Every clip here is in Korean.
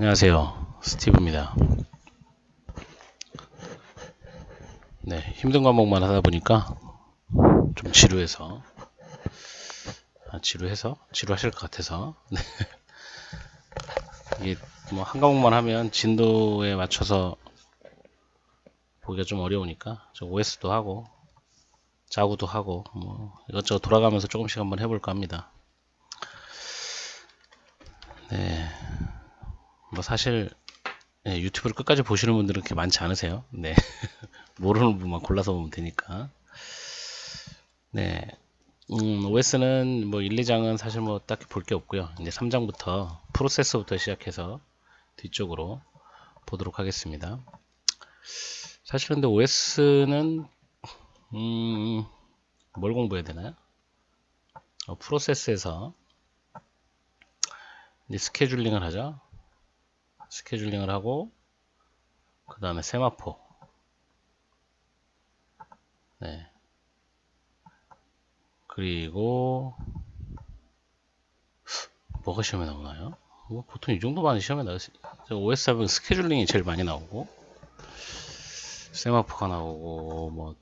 안녕하세요. 스티브입니다. 네, 힘든 과목만 하다 보니까 좀 지루하실 것 같아서 이게 뭐 한 과목만 하면 진도에 맞춰서 보기가 좀 어려우니까 저 OS도 하고 자구도 하고 뭐 이것저것 돌아가면서 조금씩 한번 해볼까 합니다. 네, 뭐 사실 유튜브를 끝까지 보시는 분들은 그렇게 많지 않으세요. 네, 모르는 부분만 골라서 보면 되니까. 네, OS는 뭐 1, 2장은 사실 뭐 딱히 볼 게 없고요. 이제 3장부터 프로세스부터 시작해서 뒤쪽으로 보도록 하겠습니다. 사실 근데 OS는 뭘 공부해야 되나요? 프로세스에서 이제 스케줄링을 하죠. 스케줄링을 하고 그 다음에 세마포. 네. 그리고 뭐가 시험에 나오나요? 뭐 보통 이 정도만 시험에 나오지. OS 하면 스케줄링이 제일 많이 나오고 세마포가 나오고 뭐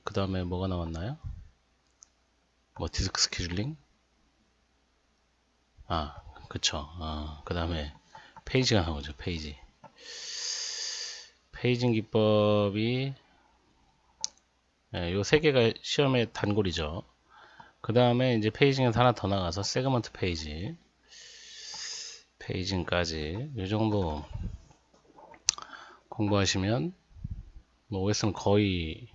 그 다음에 뭐가 나왔나요? 뭐 디스크 스케줄링? 아, 그쵸. 그 다음에 페이지가 나오죠. 페이징 기법이 요 세 개가 시험의 단골이죠. 그 다음에 이제 페이징에서 하나 더 나가서 세그먼트 페이징까지 이 정도 공부하시면 뭐 OS는 거의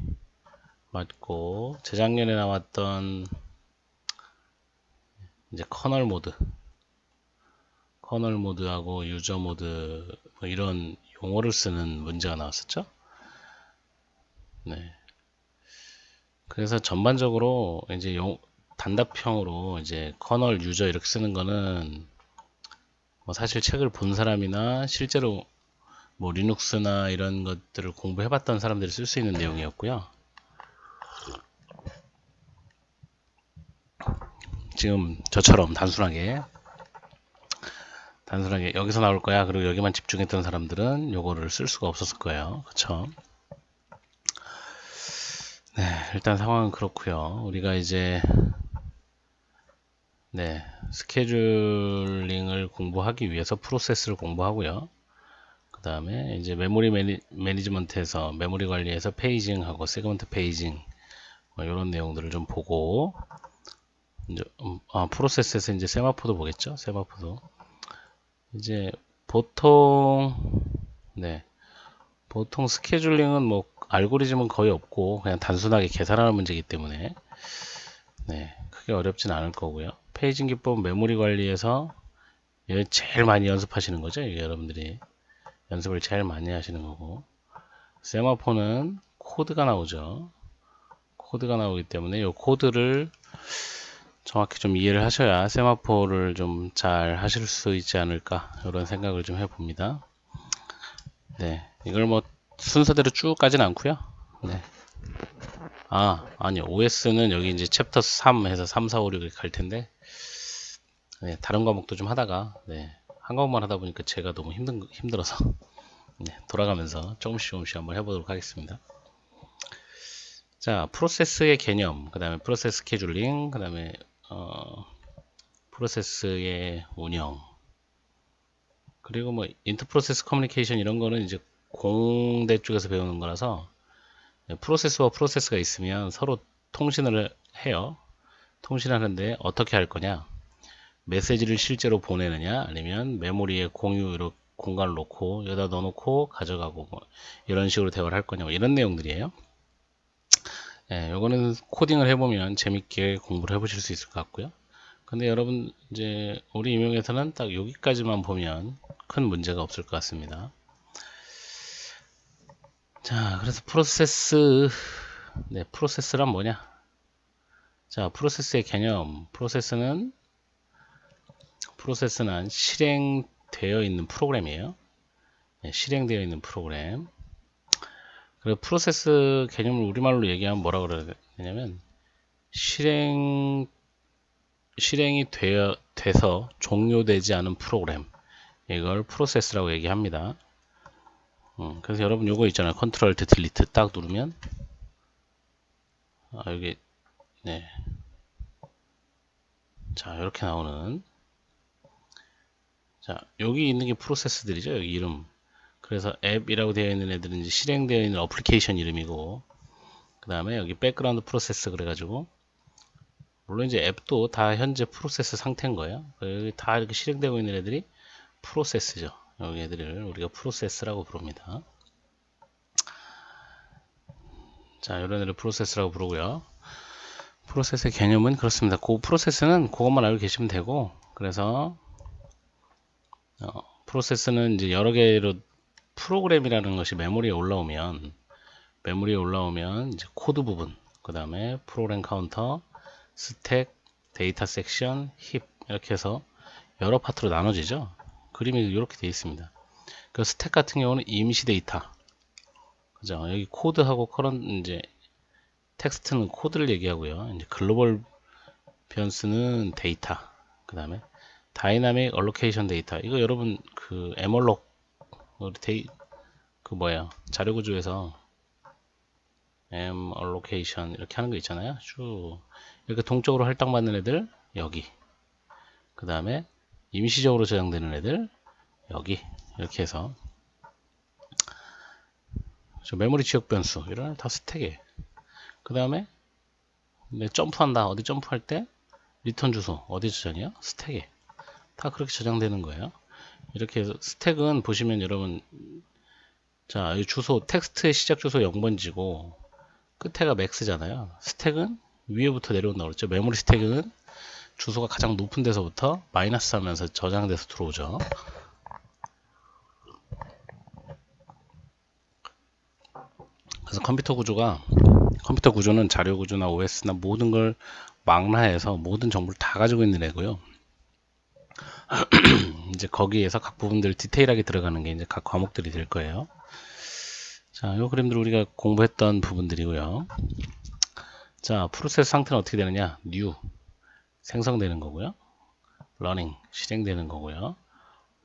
맞고, 재작년에 나왔던 이제 커널 모드하고 유저 모드 뭐 이런 용어를 쓰는 문제가 나왔었죠. 네. 그래서 전반적으로 이제 단답형으로 이제 커널 유저 이렇게 쓰는 거는 뭐 사실 책을 본 사람이나 실제로 뭐 리눅스나 이런 것들을 공부해봤던 사람들이 쓸 수 있는 내용이었고요. 지금 저처럼 단순하게 여기서 나올 거야 그리고 여기만 집중했던 사람들은 요거를 쓸 수가 없었을 거예요. 그쵸? 네, 일단 상황은 그렇고요. 우리가 이제 네, 스케줄링을 공부하기 위해서 프로세스를 공부하고요. 그 다음에 이제 매니지먼트에서 메모리 관리에서 페이징하고 세그먼트 페이징 뭐 이런 내용들을 좀 보고 이제 프로세스에서 이제 세마포도 보겠죠. 세마포도 이제 보통 네, 보통 스케줄링은 뭐 알고리즘은 거의 없고 그냥 단순하게 계산하는 문제이기 때문에 네, 크게 어렵진 않을 거고요. 페이징 기법은 메모리 관리에서 제일 많이 연습하시는 거죠. 이게 여러분들이 연습을 제일 많이 하시는 거고, 세마포는 코드가 나오죠. 코드가 나오기 때문에 이 코드를 정확히 좀 이해를 하셔야 세마포를 좀 잘 하실 수 있지 않을까 이런 생각을 좀 해봅니다. 네, 이걸 뭐 순서대로 쭉 가진 않고요. 네. 아니요. OS는 여기 이제 챕터 3 해서 3, 4, 5, 6을 갈 텐데, 네, 다른 과목도 좀 하다가, 네, 한 과목만 하다 보니까 제가 너무 힘들어서, 네, 돌아가면서 조금씩 한번 해보도록 하겠습니다. 자, 프로세스의 개념, 그 다음에 프로세스 스케줄링, 그 다음에, 프로세스의 운영, 그리고 뭐, 인터프로세스 커뮤니케이션 이런 거는 이제 공대 쪽에서 배우는 거라서, 프로세스와 프로세스가 있으면 서로 통신을 해요. 통신하는데 어떻게 할 거냐? 메시지를 실제로 보내느냐 아니면 메모리에 공유로 공간을 놓고 여기다 넣어놓고 가져가고 뭐 이런 식으로 대화를 할 거냐 뭐 이런 내용들이에요. 요거는 코딩을 해보면 재밌게 공부를 해보실 수 있을 것 같고요. 근데 여러분 이제 우리 임용에서는 딱 여기까지만 보면 큰 문제가 없을 것 같습니다. 자, 그래서 프로세스란 뭐냐? 자, 프로세스의 개념. 프로세스는 실행되어 있는 프로그램이에요. 실행되어 있는 프로그램. 그리고 프로세스 개념을 우리말로 얘기하면 뭐라 그래야 되냐면 실행이 돼서 종료되지 않은 프로그램, 이걸 프로세스라고 얘기합니다. 그래서 여러분 요거 있잖아요. 컨트롤 Alt 딜리트 딱 누르면 여기 네, 자 이렇게 나오는, 자 여기 있는 게 프로세스들이죠. 여기 이름. 그래서 앱이라고 되어 있는 애들은 이제 실행되어 있는 어플리케이션 이름이고, 그 다음에 여기 백그라운드 프로세스 그래가지고, 물론 이제 앱도 다 현재 프로세스 상태인 거예요. 여기 다 이렇게 실행되고 있는 애들이 프로세스죠. 여기 애들을 우리가 프로세스라고 부릅니다. 자, 이런 애를 프로세스라고 부르고요. 프로세스의 개념은 그렇습니다. 그 프로세스는 그것만 알고 계시면 되고, 그래서 프로세스는 이제 여러 개로, 프로그램이라는 것이 메모리에 올라오면 이제 코드 부분, 그 다음에 프로그램 카운터, 스택, 데이터 섹션, 힙 이렇게 해서 여러 파트로 나눠지죠. 그림이 이렇게 되어 있습니다. 그 스택 같은 경우는 임시 데이터, 그죠? 여기 코드하고 커런 이제 텍스트는 코드를 얘기하고요. 이제 글로벌 변수는 데이터, 그 다음에 다이나믹 얼로케이션 데이터. 이거 여러분 그 엠얼록 그 뭐야 자료 구조에서 allocation 이렇게 하는 거 있잖아요. 쭉 이렇게 동적으로 할당받는 애들 여기, 그 다음에 임시적으로 저장되는 애들 여기, 이렇게 해서 메모리 지역 변수 이런 다 스택에, 그 다음에 점프한다, 어디 점프할 때 리턴 주소 어디 저장이요? 스택에 다 그렇게 저장되는 거예요. 이렇게 해서 스택은 보시면 여러분, 자, 이 주소 텍스트의 시작 주소 0번지고 끝에가 맥스잖아요. 스택은 위에부터 내려온다고 그랬죠. 메모리 스택은 주소가 가장 높은 데서부터 마이너스 하면서 저장돼서 들어오죠. 그래서 컴퓨터 구조는 자료 구조나 OS나 모든 걸 망라해서 모든 정보를 다 가지고 있는 애고요. 이제 거기에서 각 부분들 디테일하게 들어가는 게 이제 각 과목들이 될 거예요. 자, 이 그림들 우리가 공부했던 부분들이고요. 자, 프로세스 상태는 어떻게 되느냐? new 생성되는 거고요. running 실행되는 거고요.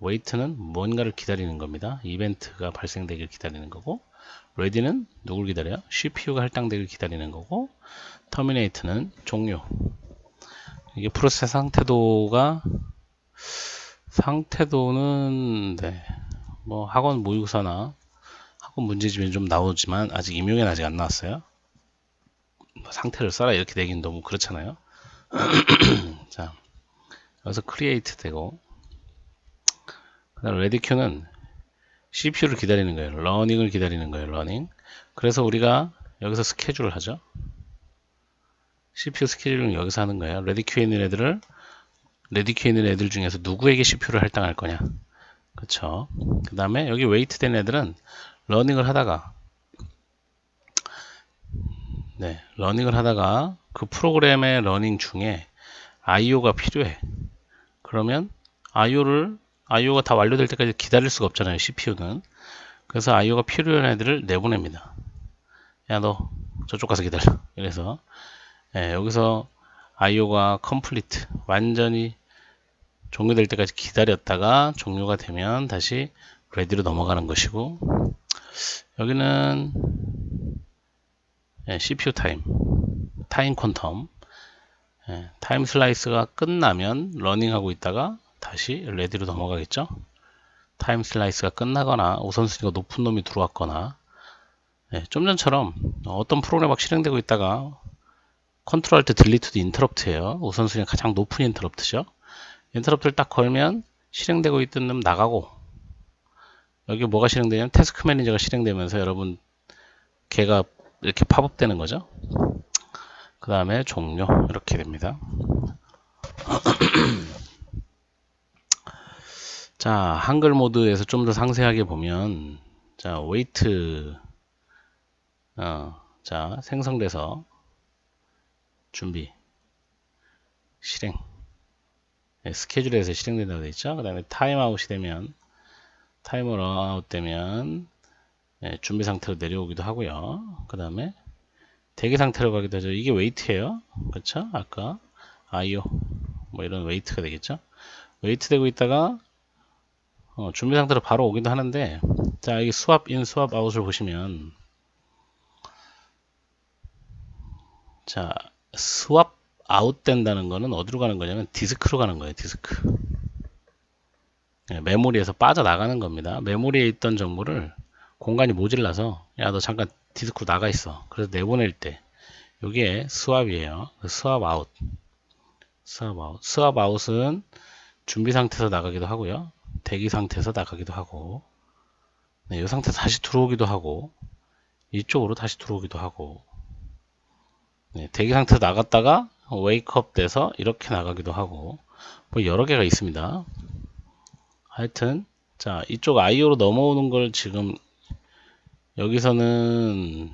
wait는 뭔가를 기다리는 겁니다. 이벤트가 발생되길 기다리는 거고, ready는 누굴 기다려요? CPU가 할당되길 기다리는 거고, terminate는 종료. 이게 프로세스 상태도는 네, 뭐 학원 모의고사나 학원 문제집에 좀 나오지만 아직 임용에는 아직 안 나왔어요. 상태를 써라 이렇게 되긴 너무 그렇잖아요. 자, 여기서 create 되고, 그다음 ready queue는 CPU를 기다리는 거예요. 러닝을 기다리는 거예요. 러닝. 그래서 우리가 여기서 스케줄을 하죠. CPU 스케줄은 여기서 하는 거예요. 레디 큐에 있는 애들 중에서 누구에게 CPU를 할당할 거냐. 그쵸. 그 다음에 여기 웨이트 된 애들은 러닝을 하다가 그 프로그램의 러닝 중에 IO가 필요해. 그러면 IO가 다 완료될 때까지 기다릴 수가 없잖아요. CPU는. 그래서 IO가 필요한 애들을 내보냅니다. 야, 너 저쪽 가서 기다려. 그래서 여기서 IO가 complete 완전히 종료될 때까지 기다렸다가 종료가 되면 다시 ready로 넘어가는 것이고, 여기는 CPU 타임 퀀텀, 타임 슬라이스가 끝나면 러닝하고 있다가 다시 ready로 넘어가겠죠. 타임 슬라이스가 끝나거나 우선순위가 높은 놈이 들어왔거나, 좀 전처럼 어떤 프로그램이 막 실행되고 있다가 컨트롤 알트 딜리트도 인터럽트예요. 우선순위가 가장 높은 인터럽트죠. 인터럽트를 딱 걸면 실행되고 있던 놈 나가고, 여기 뭐가 실행되냐면 태스크 매니저가 실행되면서 여러분 걔가 이렇게 팝업되는 거죠. 그 다음에 종료 이렇게 됩니다. 자, 한글 모드에서 좀 더 상세하게 보면, 자, 웨이트 자, 생성돼서 준비 실행, 스케줄에서 실행된다고 되어 있죠. 그 다음에 타임아웃이 되면, 타이머아웃 되면 준비 상태로 내려오기도 하고요. 그 다음에 대기 상태로 가기도 하죠. 이게 웨이트예요. 그렇죠? 아까 IO 뭐 이런 웨이트가 되겠죠. 웨이트 되고 있다가 준비 상태로 바로 오기도 하는데, 자, 여기 스왑 인, 스왑 아웃을 보시면, 자, 스왑 아웃 된다는 거는 어디로 가는 거냐면 디스크로 가는 거예요. 디스크. 메모리에서 빠져나가는 겁니다. 메모리에 있던 정보를 공간이 모질라서, 야, 너 잠깐 디스크로 나가 있어. 그래서 내보낼 때, 요게 스왑이에요. 스왑 아웃. 스왑 아웃. 스왑 아웃은 준비 상태에서 나가기도 하고요. 대기 상태에서 나가기도 하고, 네, 이 상태에서 다시 들어오기도 하고, 이쪽으로 다시 들어오기도 하고, 네, 대기 상태에서 나갔다가 웨이크업 돼서 이렇게 나가기도 하고, 뭐 여러 개가 있습니다. 하여튼, 자, 이쪽 IO로 넘어오는 걸 지금 여기서는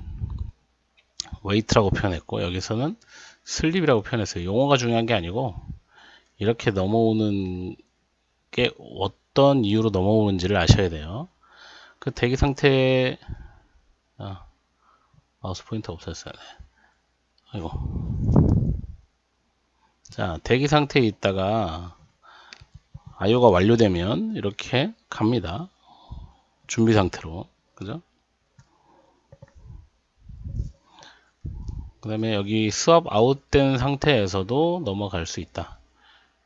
웨이트라고 표현했고, 여기서는 슬립이라고 표현했어요. 용어가 중요한 게 아니고, 이렇게 넘어오는 게 어떤 이유로 넘어오는지를 아셔야 돼요. 그 대기 상태에, 마우스 포인터 없었어요. 네. 아이고. 자, 대기 상태에 있다가 IO가 완료되면 이렇게 갑니다. 준비 상태로. 그죠? 그 다음에 여기 스왑 아웃된 상태에서도 넘어갈 수 있다.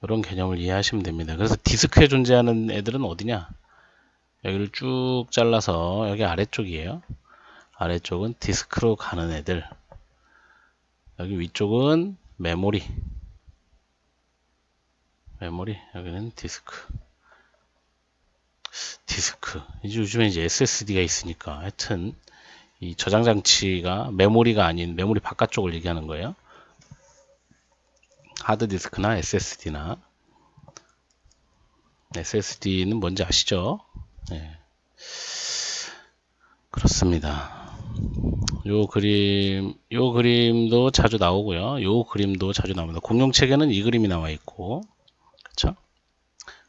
이런 개념을 이해하시면 됩니다. 그래서 디스크에 존재하는 애들은 어디냐? 여기를 쭉 잘라서 여기 아래쪽이에요. 아래쪽은 디스크로 가는 애들. 여기 위쪽은 메모리. 메모리. 여기는 디스크. 이제 요즘에 이제 SSD가 있으니까 하여튼 이 저장 장치가 메모리가 아닌 메모리 바깥쪽을 얘기하는 거예요. 하드디스크나 SSD나. SSD는 뭔지 아시죠? 네. 그렇습니다. 요 그림도 자주 나오고요. 요 그림도 자주 나옵니다. 공용 책에는 이 그림이 나와 있고, 그쵸?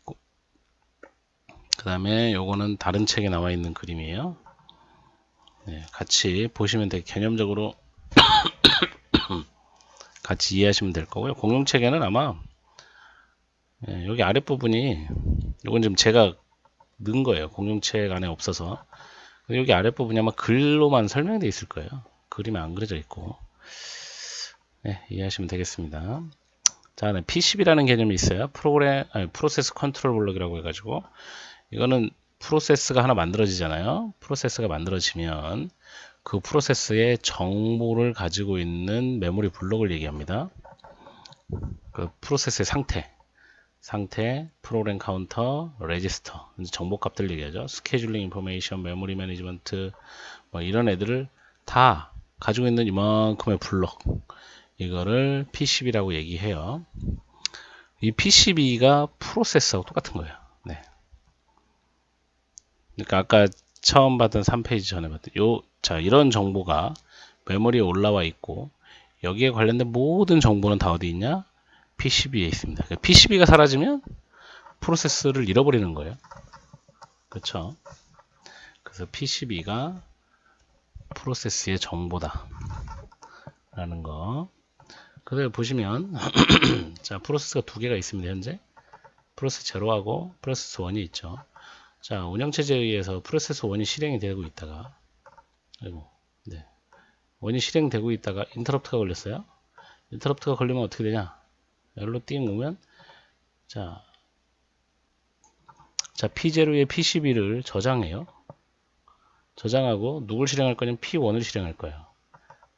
그 다음에 요거는 다른 책에 나와 있는 그림이에요. 네, 같이 보시면 되게 개념적으로 같이 이해하시면 될 거고요. 공용 책에는 아마 여기 아랫부분이 요건 지금 제가 넣은 거예요. 공용책 안에 없어서. 여기 아랫부분이 아마 글로만 설명되어 있을 거예요. 그림이 안 그려져 있고. 네, 이해하시면 되겠습니다. 자, 네, P10이라는 개념이 있어요. 프로세스 컨트롤 블록이라고 해가지고, 이거는 프로세스가 하나 만들어지잖아요. 프로세스가 만들어지면 그 프로세스의 정보를 가지고 있는 메모리 블록을 얘기합니다. 그 프로세스의 상태, 프로그램 카운터, 레지스터, 정보 값들 얘기하죠. 스케줄링 인포메이션, 메모리 매니지먼트, 뭐 이런 애들을 다 가지고 있는 이만큼의 블록, 이거를 P12라고 얘기해요. 이 P12가 프로세스하고 똑같은 거예요. 네. 그러니까 아까 처음 봤던 3페이지 전에 봤던 자, 이런 정보가 메모리에 올라와 있고, 여기에 관련된 모든 정보는 다 어디 있냐? P12에 있습니다. 그러니까 P12가 사라지면 프로세스를 잃어버리는 거예요. 그렇죠? 그래서 P12가 프로세스의 정보다 라는 거. 그대로 보시면 자, 프로세스가 두 개가 있습니다. 현재 프로세스 제로하고 프로세스 1이 있죠. 자, 운영체제에 의해서 프로세스 1이 실행이 되고 있다가, 아이고, 네, 1이 실행되고 있다가 인터럽트가 걸렸어요. 인터럽트가 걸리면 어떻게 되냐? 여기로 띵 오면, 자, P0에 P12를 저장해요. 저장하고 누굴 실행할 거냐면 P1을 실행할 거예요.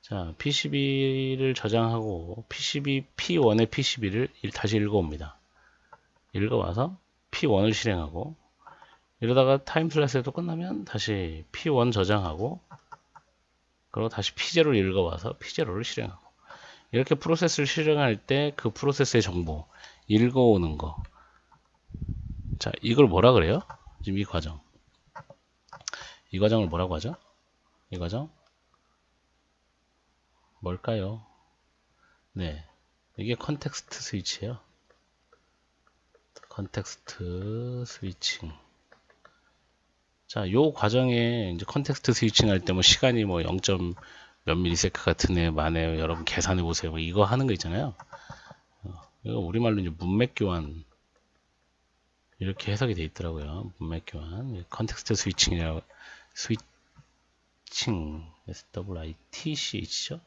자, P12를 저장하고 P1의 P12를 다시 읽어옵니다. 읽어와서 P1을 실행하고, 이러다가 타임 슬라이스도 끝나면 다시 P1 저장하고, 그리고 다시 P0를 읽어와서 P0를 실행하고, 이렇게 프로세스를 실행할 때 그 프로세스의 정보 읽어오는 거. 자, 이걸 뭐라 그래요? 지금 이 과정을 뭐라고 하죠? 이 과정 뭘까요? 네, 이게 컨텍스트 스위치예요. 컨텍스트 스위칭. 자, 요 과정에 이제 컨텍스트 스위칭 할 때 뭐 시간이 뭐 0. 몇 밀리세컨드 같은 애 만에 여러분 계산해 보세요. 뭐 이거 하는 거 있잖아요. 이거 우리말로 이제 문맥 교환 이렇게 해석이 돼 있더라고요. 문맥 교환, 컨텍스트 스위칭이라고 스위칭 SWITCH죠?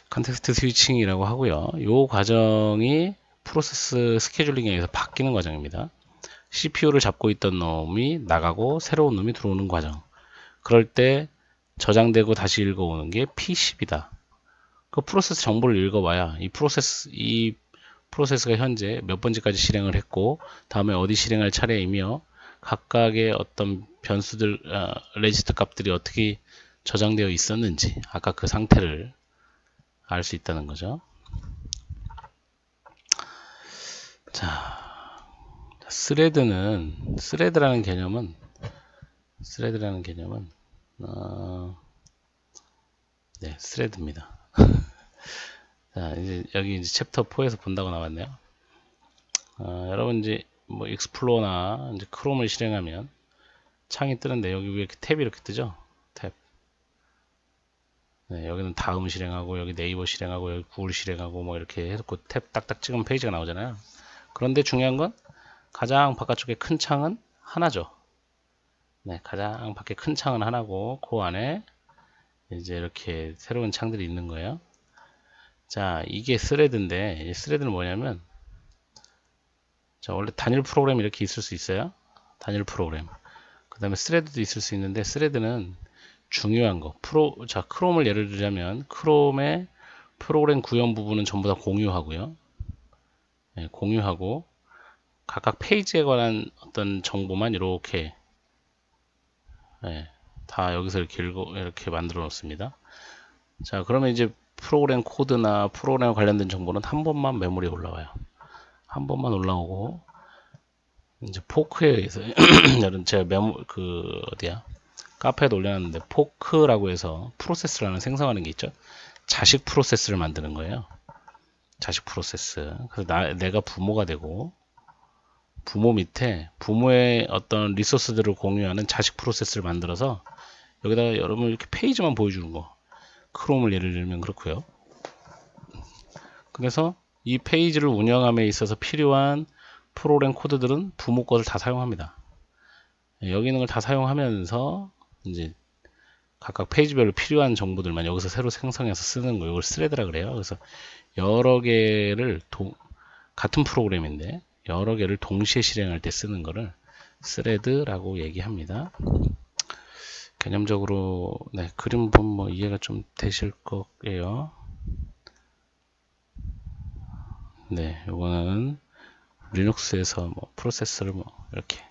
컨텍스트 스위칭이라고 하고요. 이 과정이 프로세스 스케줄링에 의해서 바뀌는 과정입니다. CPU를 잡고 있던 놈이 나가고 새로운 놈이 들어오는 과정. 그럴 때 저장되고 다시 읽어오는 게 P10이다. 그 프로세스 정보를 읽어봐야 이 프로세스가 현재 몇 번째까지 실행을 했고 다음에 어디 실행할 차례이며 각각의 어떤 변수들 레지스터 값들이 어떻게 저장되어 있었는지 아까 그 상태를 알 수 있다는 거죠. 자, 스레드라는 개념은 네, 스레드입니다. 자, 이제 여기 이제 챕터 4에서 본다고 나왔네요. 여러분 이제 뭐 익스플로어나 이제 크롬을 실행하면 창이 뜨는데 여기 위에 탭이 이렇게 뜨죠? 탭. 네, 여기는 다음 실행하고 여기 네이버 실행하고 여기 구글 실행하고 뭐 이렇게 해서 탭 딱딱 찍으면 페이지가 나오잖아요. 그런데 중요한 건 가장 바깥쪽에 큰 창은 하나죠. 네, 가장 밖에 큰 창은 하나고 그 안에 이제 이렇게 새로운 창들이 있는 거예요. 자, 이게 스레드인데 이 스레드는 뭐냐면 자, 원래 단일 프로그램 이렇게 있을 수 있어요. 단일 프로그램. 그 다음에 스레드도 있을 수 있는데 스레드는 중요한 거 자, 크롬을 예를 들자면 크롬의 프로그램 구현 부분은 전부 다 공유하고요. 네, 공유하고 각각 페이지에 관한 어떤 정보만 이렇게 네, 다 여기서 이렇게 만들어 놓습니다. 자, 그러면 이제 프로그램 코드나 프로그램 관련된 정보는 한 번만 메모리에 올라와요. 한 번만 올라오고 이제 포크에 의해서 제가 어디야 카페에도 올려놨는데 포크라고 해서 프로세스라는 생성하는 게 있죠. 자식 프로세스를 만드는 거예요. 자식 프로세스. 그래서 내가 부모가 되고 부모 밑에 부모의 어떤 리소스들을 공유하는 자식 프로세스를 만들어서 여기다가 여러분 이렇게 페이지만 보여주는 거. 크롬을 예를 들면 그렇고요. 그래서 이 페이지를 운영함에 있어서 필요한 프로그램 코드들은 부모 것을 다 사용합니다. 여기 있는 걸 다 사용하면서 이제 각각 페이지별로 필요한 정보들만 여기서 새로 생성해서 쓰는 거 이걸 스레드라 그래요. 그래서 여러 개를 같은 프로그램인데 여러 개를 동시에 실행할 때 쓰는 거를 스레드라고 얘기합니다. 개념적으로 네, 그림 보면 뭐 이해가 좀 되실 거예요. 네, 요거는 리눅스에서 뭐 프로세스를 뭐 이렇게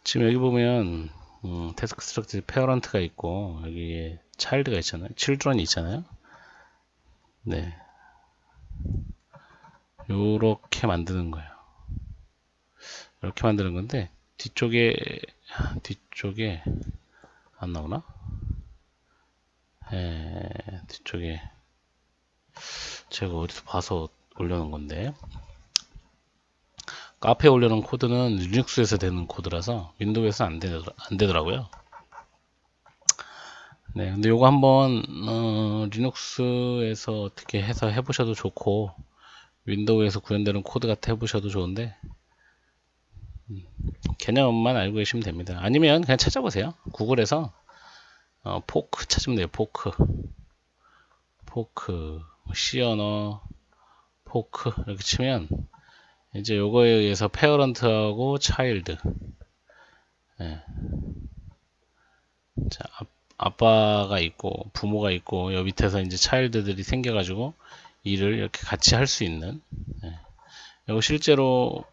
지금 여기 보면 태스크 스트럭처 페어런트가 있고 여기에 차일드가 있잖아요. 칠드런이 있잖아요. 네, 요렇게 만드는 거예요. 이렇게 만드는 건데 뒤쪽에 안 나오나? 뒤쪽에 제가 어디서 봐서 올려놓은 건데 카페에 올려놓은 코드는 리눅스에서 되는 코드라서 윈도우에서 안 되더라고요. 네, 근데 요거 한번 리눅스에서 어떻게 해서 해보셔도 좋고 윈도우에서 구현되는 코드 같아 해보셔도 좋은데 개념만 알고 계시면 됩니다. 아니면 그냥 찾아보세요. 구글에서 포크 찾으면 돼요. 포크 C 언어 포크 이렇게 치면 이제 요거에 의해서 페어런트하고 차일드 예. 자, 아빠가 있고 부모가 있고 여 밑에서 이제 차일드들이 생겨가지고 일을 이렇게 같이 할 수 있는 예. 이거 실제로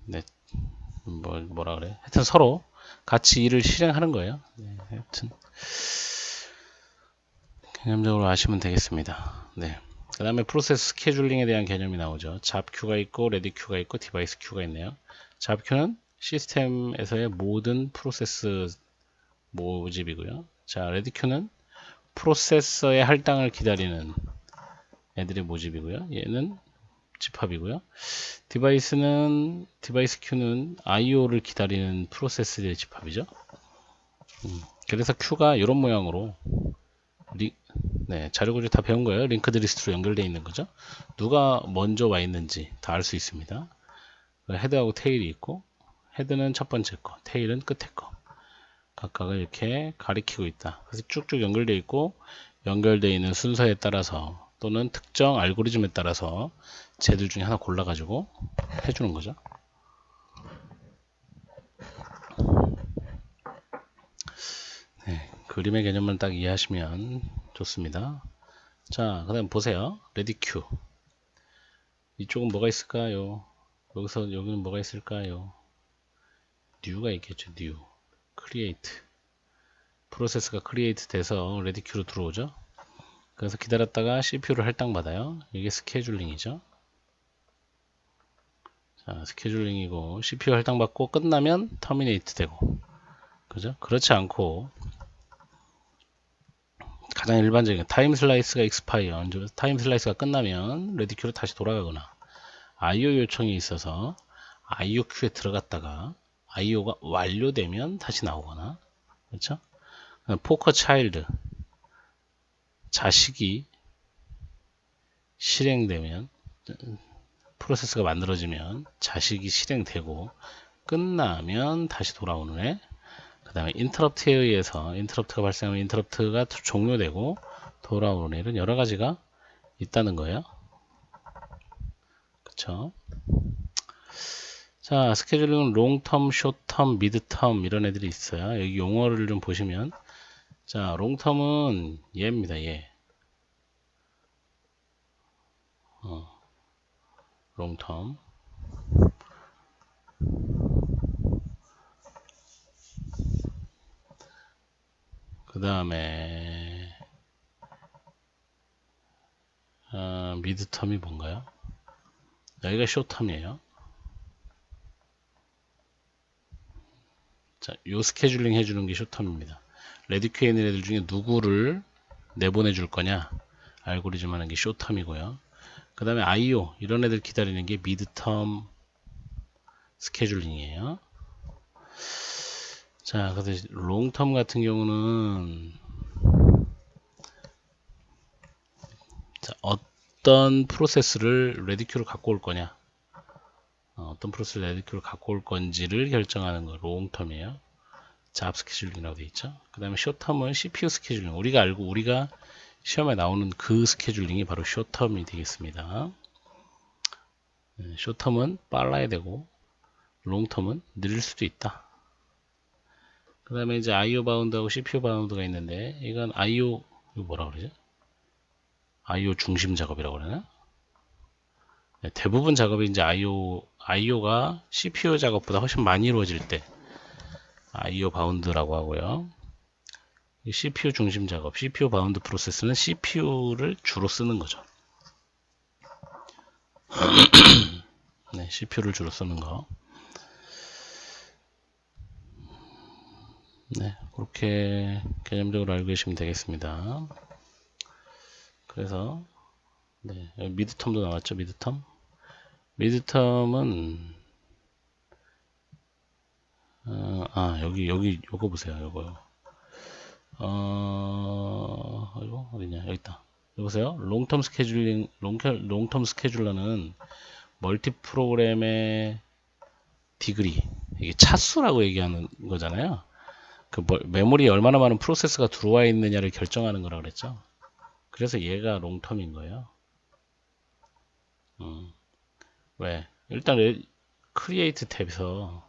네, 뭐라 그래 하여튼 서로 같이 일을 실행하는 거예요. 네, 하여튼 개념적으로 아시면 되겠습니다. 네. 그 다음에 프로세스 스케줄링에 대한 개념이 나오죠. 잡큐가 있고 레디큐가 있고 디바이스 큐가 있네요. 잡큐는 시스템에서의 모든 프로세스 모집이고요. 자, 레디큐는 프로세서의 할당을 기다리는 애들의 모집이고요. 얘는 집합이고요. 디바이스 큐는 IO를 기다리는 프로세스의 집합이죠. 그래서 큐가 이런 모양으로 네, 자료 구조 다 배운 거예요. 링크드 리스트로 연결되어 있는 거죠. 누가 먼저 와 있는지 다 알 수 있습니다. 헤드하고 테일이 있고, 헤드는 첫 번째 거, 테일은 끝에 거. 각각을 이렇게 가리키고 있다. 그래서 쭉쭉 연결되어 있고, 연결되어 있는 순서에 따라서 또는 특정 알고리즘에 따라서 쟤들 중에 하나 골라가지고 해주는 거죠. 네, 그림의 개념만 딱 이해하시면 좋습니다. 자, 그 다음 보세요. 레디큐. 이쪽은 뭐가 있을까요? 여기는 뭐가 있을까요? 뉴가 있겠죠. 뉴. 크리에이트. 프로세스가 크리에이트 돼서 레디큐로 들어오죠. 그래서 기다렸다가 CPU를 할당받아요. 이게 스케줄링이죠. 자, 스케줄링이고 CPU 할당받고 끝나면 터미네이트 되고. 그죠? 그렇지 않고 가장 일반적인 타임 슬라이스가 익스파이어, 타임 슬라이스가 끝나면 레디큐로 다시 돌아가거나 IO 요청이 있어서 IO 큐에 들어갔다가 IO가 완료되면 다시 나오거나, 그렇죠? 포커 차일드, 자식이 실행되면, 프로세스가 만들어지면 자식이 실행되고 끝나면 다시 돌아오는 애. 그 다음에 인터럽트에 의해서 인터럽트가 발생하면 인터럽트가 종료되고 돌아오는 애는 여러 가지가 있다는 거예요. 그쵸? 자, 스케줄링은 롱텀, 숏텀, 미드텀 이런 애들이 있어요. 여기 용어를 좀 보시면, 자, 롱텀은 얘입니다. 얘. 롱텀. 그 다음에 미드텀이 뭔가요? 여기가 숏텀이에요. 자, 요 스케줄링 해주는 게 숏텀입니다. 레디큐에 있는 애들 중에 누구를 내보내줄 거냐, 알고리즘 하는 게 숏텀이고요. 그 다음에 IO 이런 애들 기다리는 게 미드텀 스케줄링이에요. 자, 그래서 롱텀 같은 경우는, 자, 어떤 프로세스를 레디큐로 갖고 올 거냐, 어떤 프로세스를 레디큐로 갖고 올 건지를 결정하는 거 롱텀이에요. 잡 스케줄링이라고 되어 있죠. 그 다음에 숏텀은 CPU 스케줄링, 우리가 시험에 나오는 그 스케줄링이 바로 숏텀이 되겠습니다. 숏텀은 빨라야 되고 롱텀은 느릴 수도 있다. 그 다음에 이제 IO 바운드하고 CPU 바운드가 있는데, 이건 IO, 이거 뭐라 그러죠? IO 중심 작업이라고 그러나? 네, 대부분 작업이 이제 IO가 CPU 작업보다 훨씬 많이 이루어질 때 IO 바운드라고 하고요. CPU 중심 작업, CPU 바운드 프로세스는 CPU를 주로 쓰는 거죠. 네, CPU를 주로 쓰는 거. 네, 그렇게 개념적으로 알고 계시면 되겠습니다. 그래서 네, 여기 미드텀도 나왔죠. 미드텀은 여기 요거 보세요. 요거 이거 어디냐, 여기 있다. 여보세요. 롱텀 스케줄러는 멀티 프로그램의 디그리, 이게 차수라고 얘기하는 거잖아요. 그 메모리에 얼마나 많은 프로세스가 들어와 있느냐를 결정하는 거라 그랬죠. 그래서 얘가 롱텀인 거예요. 왜? 일단 크리에이트 탭에서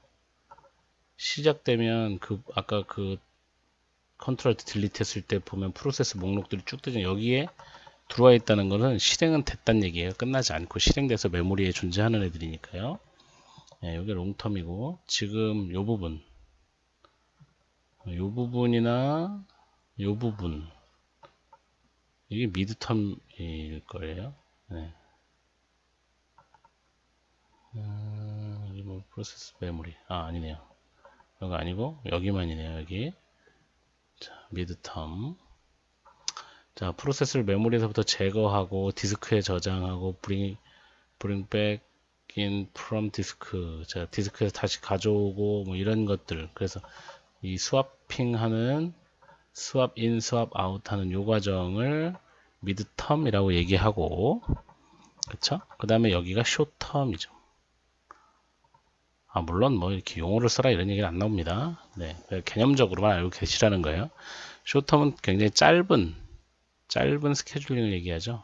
시작되면 아까 그 컨트롤 딜리트 했을 때 보면 프로세스 목록들이 쭉 뜨죠. 여기에 들어와 있다는 것은 실행은 됐다는 얘기예요. 끝나지 않고 실행돼서 메모리에 존재하는 애들이니까요. 네, 여기 롱텀이고, 지금 요 부분이나 요 부분, 이게 미드텀일 거예요. 네. 여기 뭐 프로세스 메모리, 아니네요. 여기 아니고 여기만이네요. 여기. 자, 미드텀. 자, 프로세스를 메모리에서부터 제거하고 디스크에 저장하고 bring back in from 디스크. 자, 디스크에서 다시 가져오고 뭐 이런 것들. 그래서 이 스왑핑 하는 스왑 인, 스왑 아웃 하는 요 과정을 미드텀이라고 얘기하고, 그쵸? 그 다음에 여기가 숏텀이죠. 물론 뭐 이렇게 용어를 써라 이런 얘기는 안 나옵니다. 네, 개념적으로만 알고 계시라는 거예요. 숏텀은 굉장히 짧은 스케줄링을 얘기하죠.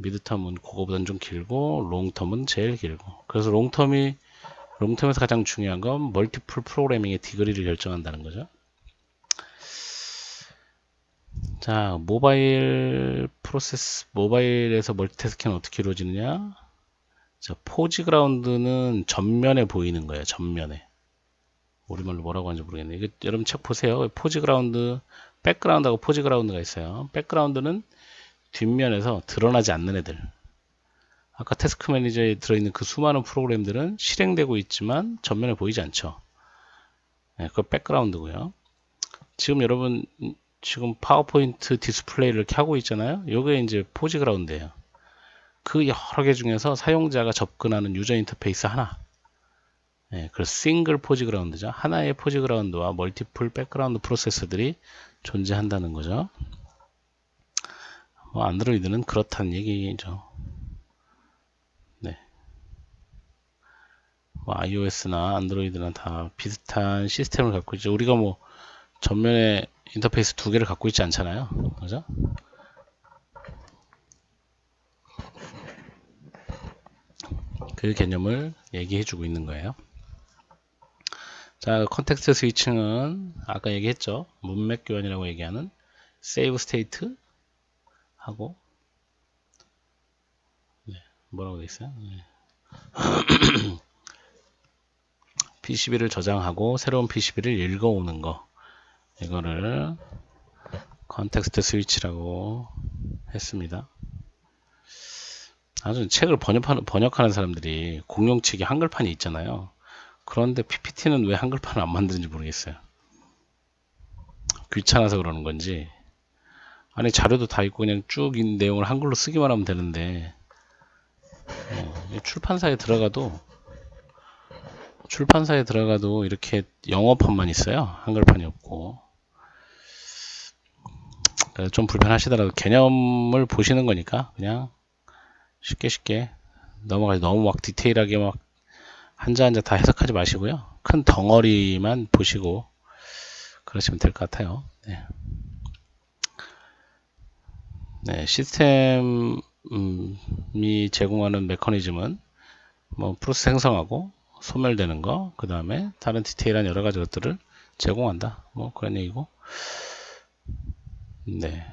미드텀은 그거보다는 좀 길고, 롱텀은 제일 길고. 그래서 롱텀에서 가장 중요한 건 멀티플 프로그래밍의 디그리를 결정한다는 거죠. 자, 모바일에서 멀티태스킹은 어떻게 이루어지느냐? 자, 포지그라운드는 전면에 보이는 거예요. 전면에. 우리말로 뭐라고 하는지 모르겠네. 이거 여러분 책 보세요. 포지그라운드, 백그라운드하고 포지그라운드가 있어요. 백그라운드는 뒷면에서 드러나지 않는 애들. 아까 태스크 매니저에 들어있는 그 수많은 프로그램들은 실행되고 있지만 전면에 보이지 않죠. 네, 그거 백그라운드고요. 지금 여러분 지금 파워포인트 디스플레이를 이렇게 하고 있잖아요. 요게 이제 포지그라운드예요. 그 여러 개 중에서 사용자가 접근하는 유저 인터페이스 하나. 네, 그래서 싱글 포지그라운드죠. 하나의 포지그라운드와 멀티플 백그라운드 프로세서들이 존재한다는 거죠. 안드로이드는 그렇다는 얘기죠. 네. iOS나 안드로이드나 다 비슷한 시스템을 갖고 있죠. 우리가 뭐 전면에 인터페이스 두 개를 갖고 있지 않잖아요. 그죠? 그 개념을 얘기해 주고 있는 거예요. 자, 컨텍스트 스위칭은 아까 얘기했죠. 문맥 교환이라고 얘기하는 세이브 스테이트 하고 뭐라고 돼 있어요? PCB를 저장하고 새로운 PCB를 읽어오는 거. 이거를 컨텍스트 스위치라고 했습니다. 아주 책을 번역하는 사람들이 공용책이 한글판이 있잖아요. 그런데 PPT는 왜 한글판을 안 만드는지 모르겠어요. 귀찮아서 그러는 건지. 아니 자료도 다 있고 그냥 쭉 이 내용을 한글로 쓰기만 하면 되는데 출판사에 들어가도 이렇게 영어판만 있어요. 한글판이 없고. 좀 불편하시더라도 개념을 보시는 거니까 그냥 쉽게 넘어가지. 너무 막 디테일하게 막 한자 한자 다 해석하지 마시고요. 큰 덩어리만 보시고 그러시면 될 것 같아요. 네, 시스템이 제공하는 메커니즘은 뭐 프로세스 생성하고 소멸되는 거, 그 다음에 다른 디테일한 여러 가지 것들을 제공한다. 뭐 그런 얘기고. 네.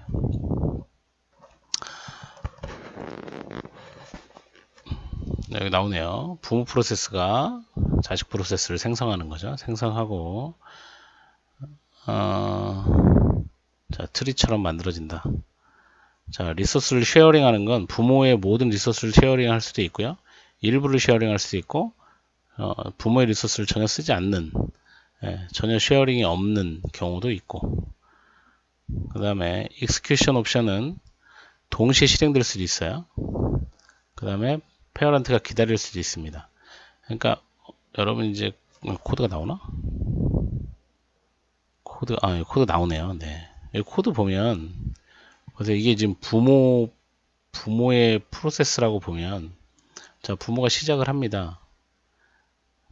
여기 나오네요. 부모 프로세스가 자식 프로세스를 생성하는 거죠. 생성하고 자, 트리처럼 만들어진다. 자, 리소스를 쉐어링하는 건 부모의 모든 리소스를 쉐어링할 수도 있고요. 일부를 쉐어링할 수도 있고 부모의 리소스를 전혀 쓰지 않는 전혀 쉐어링이 없는 경우도 있고 그 다음에 execution 옵션은 동시에 실행될 수도 있어요. 그 다음에 페어런트가 기다릴 수도 있습니다. 그러니까 여러분 이제 코드가 나오나? 코드 나오네요. 네. 여기 코드 보면 그래서 이게 지금 부모의 프로세스라고 보면 자, 부모가 시작을 합니다.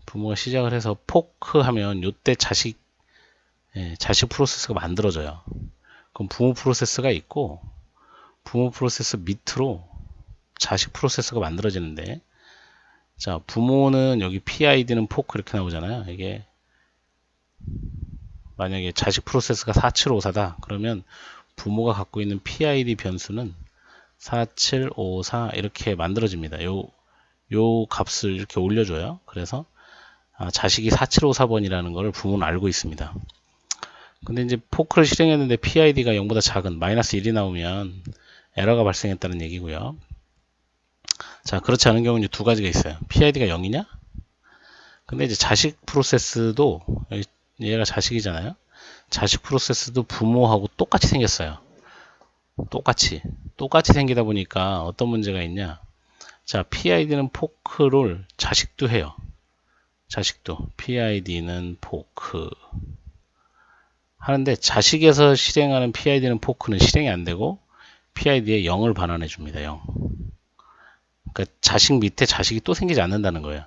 부모가 시작을 해서 포크 하면 요때 자식 프로세스가 만들어져요. 그럼 부모 프로세스가 있고 부모 프로세스 밑으로 자식 프로세스가 만들어지는데 자, 부모는 여기 PID는 포크 이렇게 나오잖아요. 이게 만약에 자식 프로세스가 4754다. 그러면 부모가 갖고 있는 PID 변수는 4754 이렇게 만들어집니다. 요 값을 이렇게 올려줘요. 그래서 자식이 4754번이라는 걸 부모는 알고 있습니다. 근데 이제 포크를 실행했는데 PID가 0보다 작은 마이너스 1이 나오면 에러가 발생했다는 얘기고요. 자, 그렇지 않은 경우는 두 가지가 있어요. PID가 0이냐? 근데 이제 자식 프로세스도 얘가 자식이잖아요. 자식 프로세스도 부모하고 똑같이 생겼어요. 똑같이 생기다 보니까 어떤 문제가 있냐? 자, PID는 포크를 자식도 해요. 자식도 PID는 포크 하는데 자식에서 실행하는 PID는 포크는 실행이 안 되고 PID에 0을 반환해 줍니다. 0. 그러니까 자식 밑에 자식이 또 생기지 않는다는 거예요.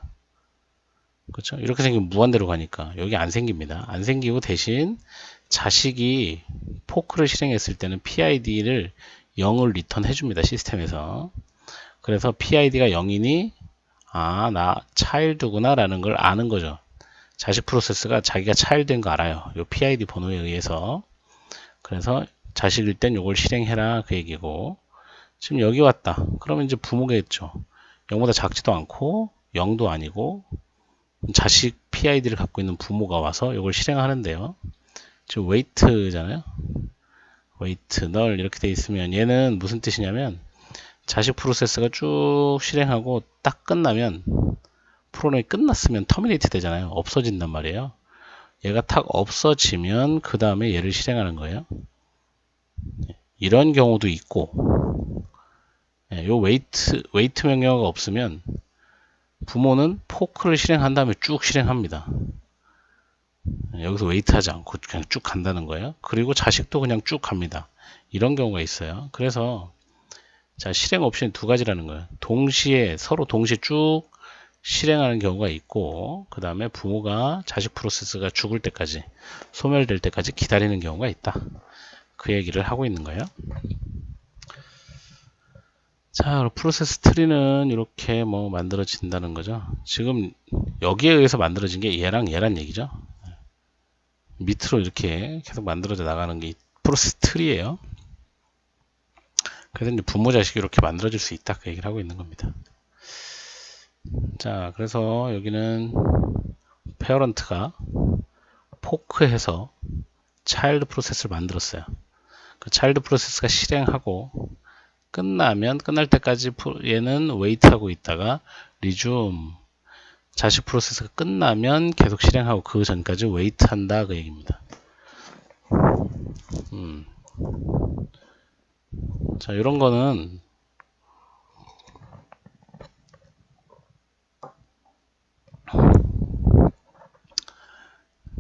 그렇죠? 이렇게 생기면 무한대로 가니까 여기 안 생깁니다. 안 생기고 대신 자식이 포크를 실행했을 때는 PID를 0을 리턴 해줍니다. 시스템에서. 그래서 PID가 0이니 나 차일드구나 라는 걸 아는 거죠. 자식 프로세스가 자기가 차일드인 거 알아요. 요 PID 번호에 의해서. 그래서 자식일 땐 요걸 실행해라 그 얘기고, 지금 여기 왔다. 그러면 이제 부모겠죠. 0보다 작지도 않고 0도 아니고 자식 PID를 갖고 있는 부모가 와서 이걸 실행하는데요. 지금 wait잖아요. wait, null 이렇게 돼 있으면 얘는 무슨 뜻이냐면 자식 프로세스가 쭉 실행하고 딱 끝나면 프로그램이 끝났으면 터미네이트 되잖아요. 없어진단 말이에요. 얘가 탁 없어지면 그 다음에 얘를 실행하는 거예요. 이런 경우도 있고, 요 wait 명령어가 없으면 부모는 포크를 실행한 다음에 쭉 실행합니다. 여기서 웨이트 하지 않고 그냥 쭉 간다는 거예요. 그리고 자식도 그냥 쭉 갑니다. 이런 경우가 있어요. 그래서 자, 실행 옵션이 두 가지라는 거예요. 서로 동시에 쭉 실행하는 경우가 있고, 그 다음에 부모가 자식 프로세스가 죽을 때까지, 소멸될 때까지 기다리는 경우가 있다. 그 얘기를 하고 있는 거예요. 자, 프로세스 트리는 이렇게 뭐 만들어진다는 거죠. 지금 여기에 의해서 만들어진 게 얘란 얘기죠. 밑으로 이렇게 계속 만들어져 나가는 게 프로세스 트리예요. 그래서 이제 부모 자식이 이렇게 만들어질 수 있다 그 얘기를 하고 있는 겁니다. 자, 그래서 여기는 페어런트가 포크해서 차일드 프로세스를 만들었어요. 그 차일드 프로세스가 실행하고 끝날 때까지 얘는 웨이트하고 있다가 리줌 자식 프로세스가 끝나면 계속 실행하고 그 전까지 웨이트한다 그 얘기입니다. 자, 이런 거는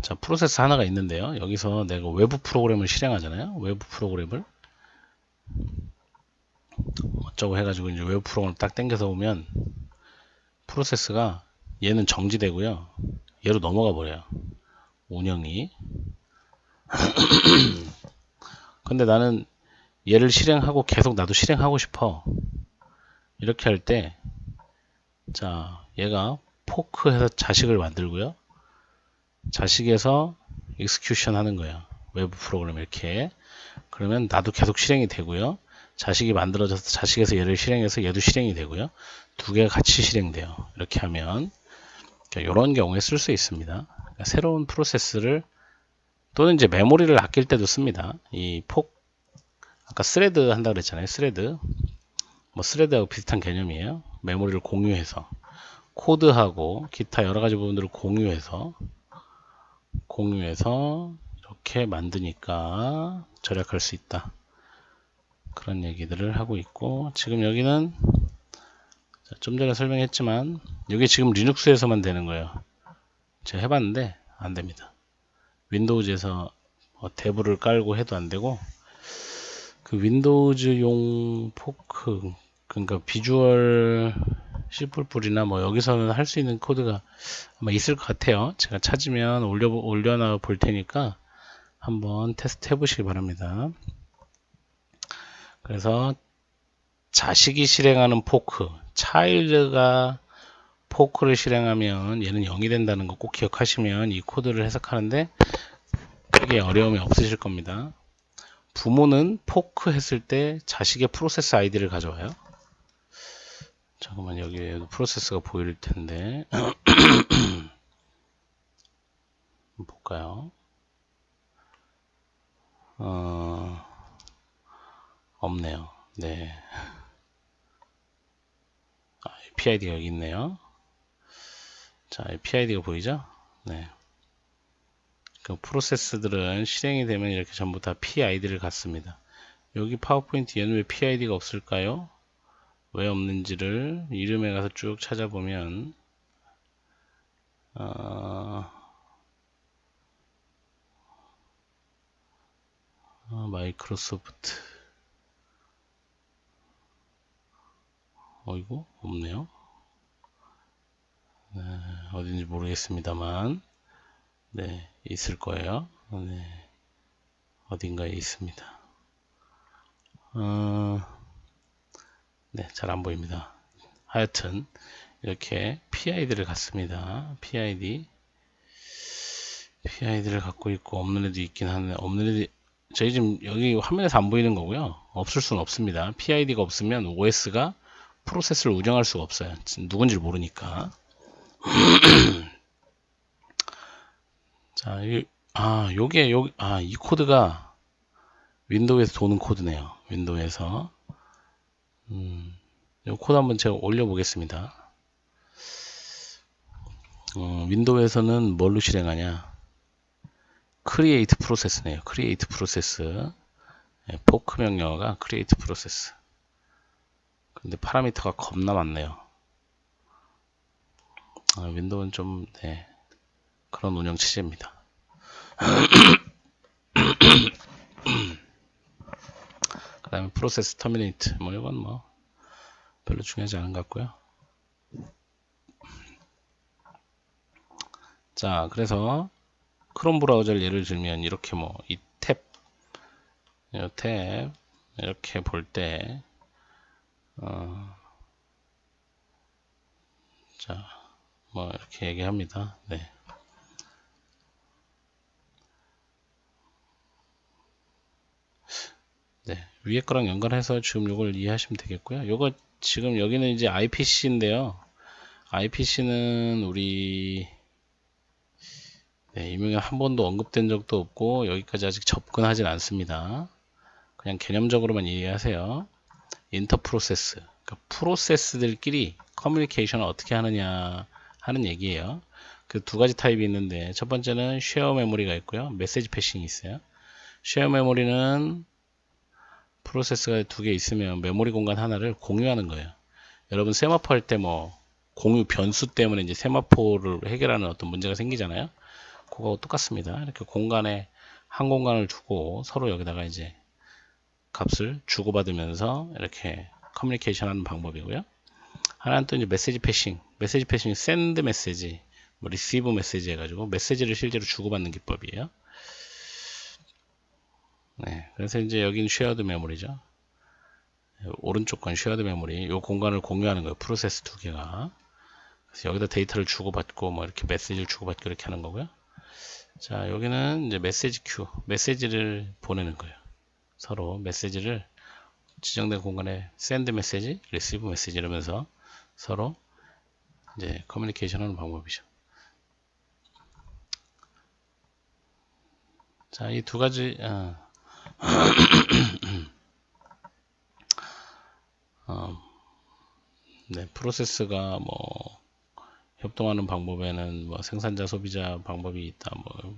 자, 프로세스 하나가 있는데요. 여기서 내가 외부 프로그램을 실행하잖아요. 외부 프로그램을 어쩌고 해가지고 이제 외부 프로그램을 딱 당겨서 오면 프로세스가 얘는 정지되고요. 얘로 넘어가 버려요. 운영이. 근데 나는 얘를 실행하고 계속 나도 실행하고 싶어. 이렇게 할 때, 자, 얘가 포크해서 자식을 만들고요. 자식에서 execution 하는 거예요. 외부 프로그램 이렇게. 그러면 나도 계속 실행이 되고요. 자식이 만들어져서 자식에서 얘를 실행해서 얘도 실행이 되고요. 두 개가 같이 실행돼요. 이렇게 하면 이런 경우에 쓸 수 있습니다. 그러니까 새로운 프로세스를 또는 이제 메모리를 아낄 때도 씁니다. 아까 스레드 한다 그랬잖아요. 스레드. 뭐 스레드하고 비슷한 개념이에요. 메모리를 공유해서 코드하고 기타 여러 가지 부분들을 공유해서 이렇게 만드니까 절약할 수 있다. 그런 얘기들을 하고 있고, 지금 여기는 좀 전에 설명했지만 이게 지금 리눅스에서만 되는 거예요. 제가 해봤는데 안 됩니다. 윈도우즈에서 대부를 깔고 해도 안 되고, 그 윈도우즈용 포크, 그러니까 비주얼 C++이나 뭐 여기서는 할 수 있는 코드가 아마 있을 것 같아요. 제가 찾으면 올려놔 볼 테니까 한번 테스트 해보시기 바랍니다. 그래서 자식이 실행하는 포크, 차일드가 포크를 실행하면 얘는 0이 된다는 거 꼭 기억하시면 이 코드를 해석하는데 크게 어려움이 없으실 겁니다. 부모는 포크 했을 때 자식의 프로세스 아이디를 가져와요. 잠깐만, 여기에 프로세스가 보일 텐데 볼까요? 없네요. 네. PID가 여기 있네요. 자, PID가 보이죠? 네. 그 프로세스들은 실행이 되면 이렇게 전부 다 PID를 갖습니다. 여기 파워포인트 얘는 왜 PID가 없을까요? 왜 없는지를 이름에 가서 쭉 찾아보면 마이크로소프트 어이구, 없네요. 네, 어딘지 모르겠습니다만, 네, 있을 거예요. 네, 어딘가에 있습니다. 네, 잘 안 보입니다. 하여튼, 이렇게 PID를 갖습니다. PID를 갖고 있고, 없는 애도 있긴 한데, 없는 애도, 저희 지금 여기 화면에서 안 보이는 거고요. 없을 수는 없습니다. PID가 없으면 OS가 프로세스를 운영할 수가 없어요. 누군지를 모르니까. 자, 이 코드가 윈도우에서 도는 코드네요. 윈도우에서. 이 코드 한번 제가 올려보겠습니다. 윈도우에서는 뭘로 실행하냐? create process네요. create process. 포크 명령어가 create process. 근데 파라미터가 겁나 많네요. 윈도우는 좀, 네, 그런 운영 체제입니다. 그 다음에 프로세스 터미네이트. 뭐, 이건 뭐, 별로 중요하지 않은 것 같고요. 자, 그래서, 크롬 브라우저를 예를 들면, 이렇게 뭐, 이 탭, 이렇게 볼 때, 자, 뭐, 이렇게 얘기합니다. 네. 네. 위에 거랑 연관해서 지금 이걸 이해하시면 되겠고요. 요거 지금 여기는 이제 IPC인데요. IPC는 우리 이명에 한 번도 언급된 적도 없고 여기까지 아직 접근하진 않습니다. 그냥 개념적으로만 이해하세요. 인터프로세스, 그러니까 프로세스들끼리 커뮤니케이션을 어떻게 하느냐 하는 얘기예요. 그 두 가지 타입이 있는데 첫 번째는 쉐어 메모리가 있고요. 메시지 패싱이 있어요. 쉐어 메모리는 프로세스가 두 개 있으면 메모리 공간 하나를 공유하는 거예요. 여러분 세마포 할 때 뭐 공유 변수 때문에 이제 세마포를 해결하는 어떤 문제가 생기잖아요. 그거 똑같습니다. 이렇게 공간에 한 공간을 두고 서로 여기다가 이제 값을 주고받으면서 이렇게 커뮤니케이션 하는 방법이고요. 하나는 또 이제 메시지 패싱, send 메시지, 뭐 receive 메시지 해가지고 메시지를 실제로 주고받는 기법이에요. 네, 그래서 이제 여기는 shared 메모리죠. 오른쪽 건 shared 메모리, 이 공간을 공유하는 거예요. 프로세스 두 개가. 그래서 여기다 데이터를 주고받고 뭐 이렇게 메시지를 주고받고 이렇게 하는 거고요. 자, 여기는 이제 메시지 큐, 메시지를 보내는 거예요. 서로 메시지를 지정된 공간에 send 메시지, receive 메시지 이러면서 서로 이제 커뮤니케이션 하는 방법이죠. 자, 이 두 가지, 네, 프로세스가 뭐, 협동하는 방법에는 뭐 생산자, 소비자 방법이 있다. 뭐,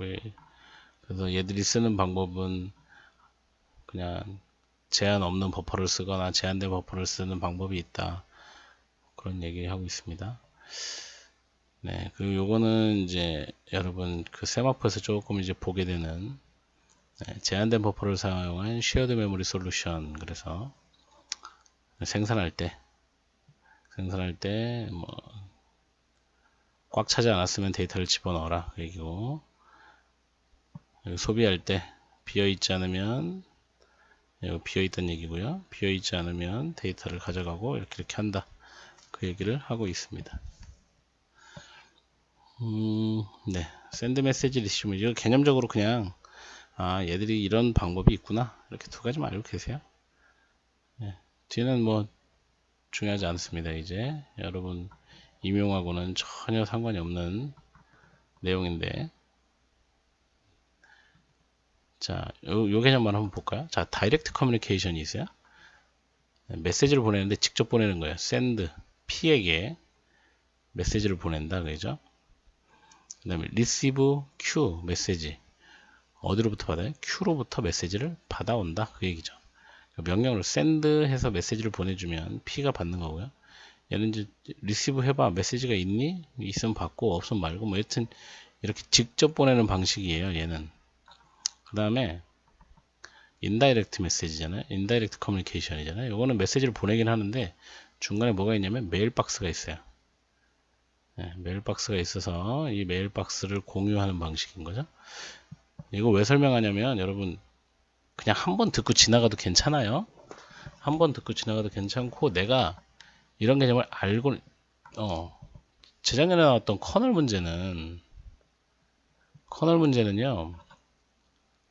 그래서 얘들이 쓰는 방법은 그냥 제한 없는 버퍼를 쓰거나 제한된 버퍼를 쓰는 방법이 있다. 그런 얘기 하고 있습니다. 네, 그리고 요거는 이제 여러분 그 세마포에서 조금 이제 보게 되는 제한된 버퍼를 사용한 쉐어드 메모리 솔루션. 그래서 생산할 때 뭐 꽉 차지 않았으면 데이터를 집어넣어라 그 얘기고, 소비할 때 비어있지 않으면 비어있다는 얘기고요. 비어있지 않으면 데이터를 가져가고 이렇게 한다 그 얘기를 하고 있습니다. 네, 샌드 메시지 리시브, 이거 개념적으로 그냥 얘들이 이런 방법이 있구나 이렇게 두 가지만 알고 계세요. 네, 뒤는 뭐 중요하지 않습니다. 이제 여러분 임용하고는 전혀 상관이 없는 내용인데, 자, 요 개념만 한번 볼까요? 자, 다이렉트 커뮤니케이션이 있어요. 메시지를 보내는데 직접 보내는 거예요. send, P에게 메시지를 보낸다 그죠? 그 다음에 receive Q 메시지, 어디로부터 받아요? Q로부터 메시지를 받아온다 그 얘기죠. 명령을 send 해서 메시지를 보내주면 P가 받는 거고요. 얘는 이제 receive 해봐, 메시지가 있니? 있으면 받고 없으면 말고, 뭐 여튼 이렇게 직접 보내는 방식이에요. 얘는. 그 다음에 인다이렉트 메시지잖아요. 인다이렉트 커뮤니케이션이잖아요. 요거는 메시지를 보내긴 하는데 중간에 뭐가 있냐면 메일박스가 있어요. 네, 메일박스가 있어서 이 메일박스를 공유하는 방식인 거죠. 이거 왜 설명하냐면 여러분 그냥 한번 듣고 지나가도 괜찮아요. 한번 듣고 지나가도 괜찮고 내가 이런 개념을 알고 재작년에 나왔던 커널 문제는요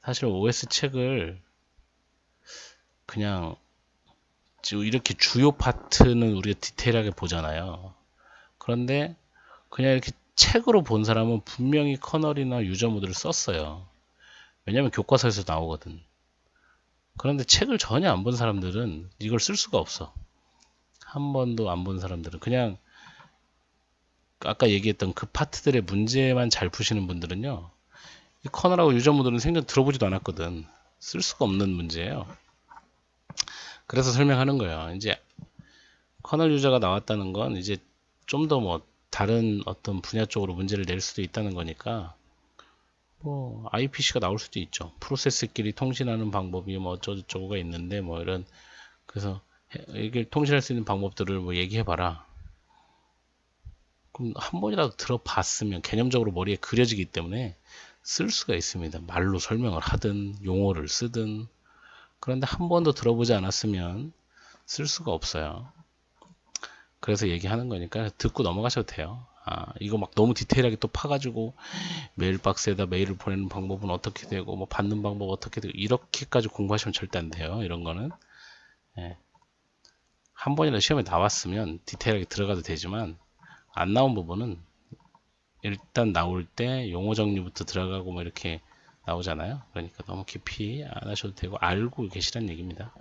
사실 OS 책을 그냥 이렇게 주요 파트는 우리가 디테일하게 보잖아요. 그런데 그냥 이렇게 책으로 본 사람은 분명히 커널이나 유저 모드를 썼어요. 왜냐면 교과서에서 나오거든. 그런데 책을 전혀 안 본 사람들은 이걸 쓸 수가 없어. 한 번도 안 본 사람들은 그냥 아까 얘기했던 그 파트들의 문제만 잘 푸시는 분들은요. 이 커널하고 유저 모드는 생전 들어보지도 않았거든. 쓸 수가 없는 문제예요. 그래서 설명하는 거예요. 이제 커널 유저가 나왔다는 건 이제 좀 더 뭐 다른 어떤 분야 쪽으로 문제를 낼 수도 있다는 거니까 뭐 IPC가 나올 수도 있죠. 프로세스끼리 통신하는 방법이 뭐 어쩌고저쩌고가 있는데 뭐 이런 그래서 이게 통신할 수 있는 방법들을 뭐 얘기해봐라. 그럼 한 번이라도 들어봤으면 개념적으로 머리에 그려지기 때문에 쓸 수가 있습니다. 말로 설명을 하든 용어를 쓰든 그런데 한 번도 들어보지 않았으면 쓸 수가 없어요. 그래서 얘기하는 거니까 듣고 넘어가셔도 돼요. 이거 막 너무 디테일하게 또 파가지고 메일박스에다 메일을 보내는 방법은 어떻게 되고 뭐 받는 방법 어떻게 되고 이렇게까지 공부하시면 절대 안 돼요. 이런 거는 예. 한 번이라도 시험에 나왔으면 디테일하게 들어가도 되지만 안 나온 부분은 일단 나올 때 용어 정리부터 들어가고 뭐 이렇게 나오잖아요. 그러니까 너무 깊이 안 하셔도 되고 알고 계시란 얘기입니다.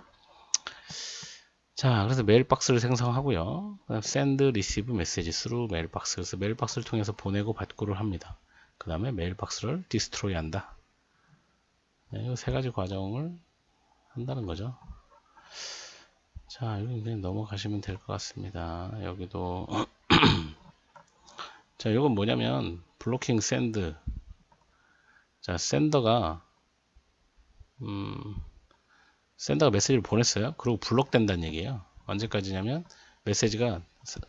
자, 그래서 메일박스를 생성하고요. send, receive, message through 메일박스. 그래서 메일박스를 통해서 보내고 받고를 합니다. 그 다음에 메일박스를 디스트로이 한다. 네, 이 세 가지 과정을 한다는 거죠. 자, 여기 그냥 넘어가시면 될 것 같습니다. 여기도 자, 이건 뭐냐면 블로킹 샌드. 자, 샌더가 메시지를 보냈어요. 그리고 블록된다는 얘기예요. 언제까지냐면 메시지가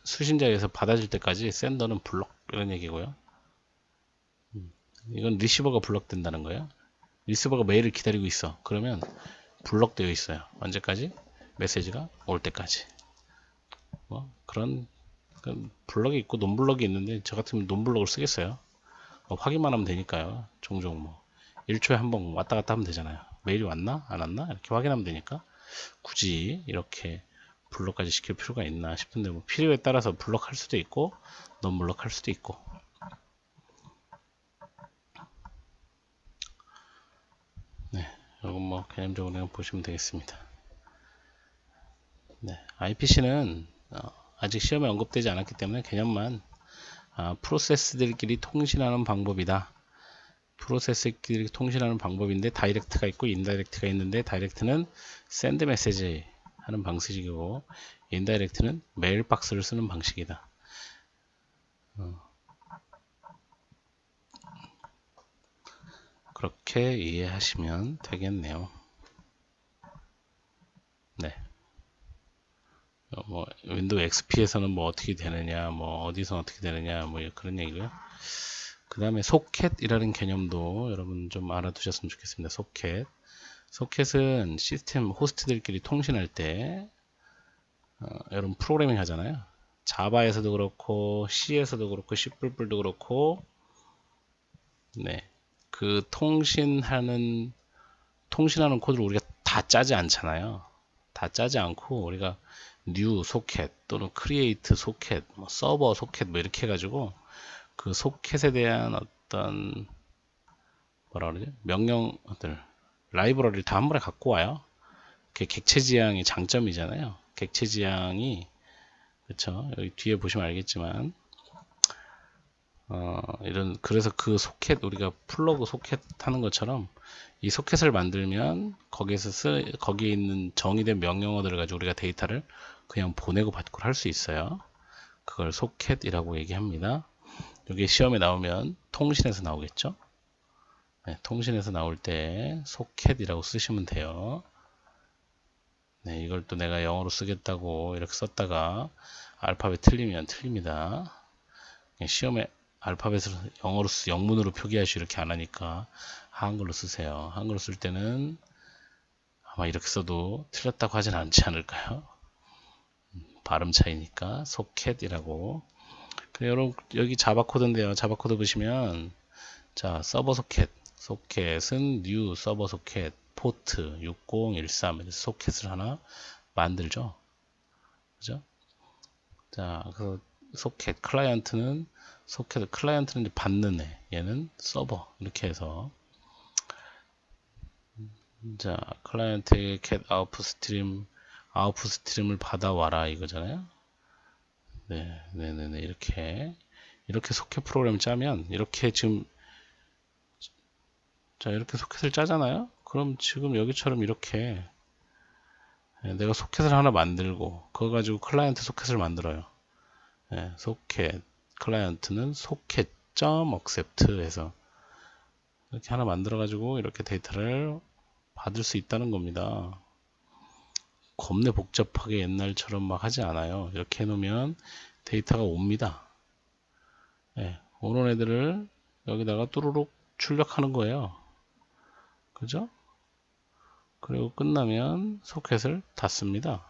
수신자에서 받아질 때까지 샌더는 블록 이런 얘기고요. 이건 리시버가 블록된다는 거예요. 리시버가 메일을 기다리고 있어. 그러면 블록되어 있어요. 언제까지? 메시지가 올 때까지. 뭐 그런 블럭이 있고 논블럭이 있는데 저 같으면 논블럭을 쓰겠어요. 확인만 하면 되니까요. 종종 뭐 1초에 한 번 왔다 갔다 하면 되잖아요. 메일이 왔나 안 왔나 이렇게 확인하면 되니까 굳이 이렇게 블럭까지 시킬 필요가 있나 싶은데 뭐 필요에 따라서 블럭할 수도 있고 논블럭할 수도 있고. 네, 이건 뭐 개념적으로 그냥 보시면 되겠습니다. 네, IPC는 아직 시험에 언급되지 않았기 때문에 개념만 프로세스들끼리 통신하는 방법이다. 프로세스끼리 통신하는 방법인데 다이렉트가 있고 인다이렉트가 있는데 다이렉트는 샌드 메시지 하는 방식이고 인다이렉트는 메일박스를 쓰는 방식이다. 그렇게 이해하시면 되겠네요. 네. 뭐 윈도우 XP에서는 뭐 어떻게 되느냐, 뭐 어디서 어떻게 되느냐, 뭐 그런 얘기고요. 그 다음에 소켓이라는 개념도 여러분 좀 알아두셨으면 좋겠습니다. 소켓은 시스템 호스트들끼리 통신할 때 여러분 프로그래밍 하잖아요. 자바에서도 그렇고 C에서도 그렇고 C++도 그렇고 네. 그 통신하는 코드를 우리가 다 짜지 않잖아요. 다 짜지 않고 우리가 new 소켓 또는 create 소켓, 뭐 서버 소켓 뭐 이렇게 해가지고 그 소켓에 대한 어떤 뭐라 그러지? 명령들 라이브러리를 다 한 번에 갖고 와요. 그게 객체 지향의 장점이잖아요. 객체 지향이 그렇죠. 여기 뒤에 보시면 알겠지만 그래서 그 소켓 우리가 플러그 소켓 하는 것처럼 이 소켓을 만들면 거기에 있는 정의된 명령어들을 가지고 우리가 데이터를 그냥 보내고 받고 할 수 있어요. 그걸 소켓이라고 얘기합니다. 여기 시험에 나오면 통신에서 나오겠죠. 네, 통신에서 나올 때 소켓이라고 쓰시면 돼요. 네, 이걸 또 내가 영어로 쓰겠다고 이렇게 썼다가 알파벳 틀리면 틀립니다. 시험에 알파벳을 영어로 영문으로 표기하시 이렇게 안 하니까 한글로 쓰세요. 한글로 쓸 때는 아마 이렇게 써도 틀렸다고 하진 않지 않을까요? 발음 차이니까 소켓이라고. 여러분 여기 자바 코드인데요. 자바 코드 보시면 자 서버 소켓, 소켓은 new 서버 소켓 포트 6013 소켓을 하나 만들죠. 그죠? 자, 그 소켓 클라이언트는 소켓 클라이언트는 이제 받는 애, 얘는 서버 이렇게 해서 자 클라이언트에게 cat 아웃풋 스트림을 받아와라 이거잖아요. 네네네 이렇게 소켓 프로그램 짜면 이렇게 지금 자 이렇게 소켓을 짜잖아요. 그럼 지금 여기처럼 이렇게 내가 소켓을 하나 만들고 그거 가지고 클라이언트 소켓을 만들어요. 소켓 클라이언트는 socket.accept 해서 이렇게 하나 만들어 가지고 이렇게 데이터를 받을 수 있다는 겁니다. 겁내 복잡하게 옛날처럼 막 하지 않아요. 이렇게 해놓으면 데이터가 옵니다. 오는 애들을 여기다가 뚜루룩 출력하는 거예요. 그죠? 그리고 끝나면 소켓을 닫습니다.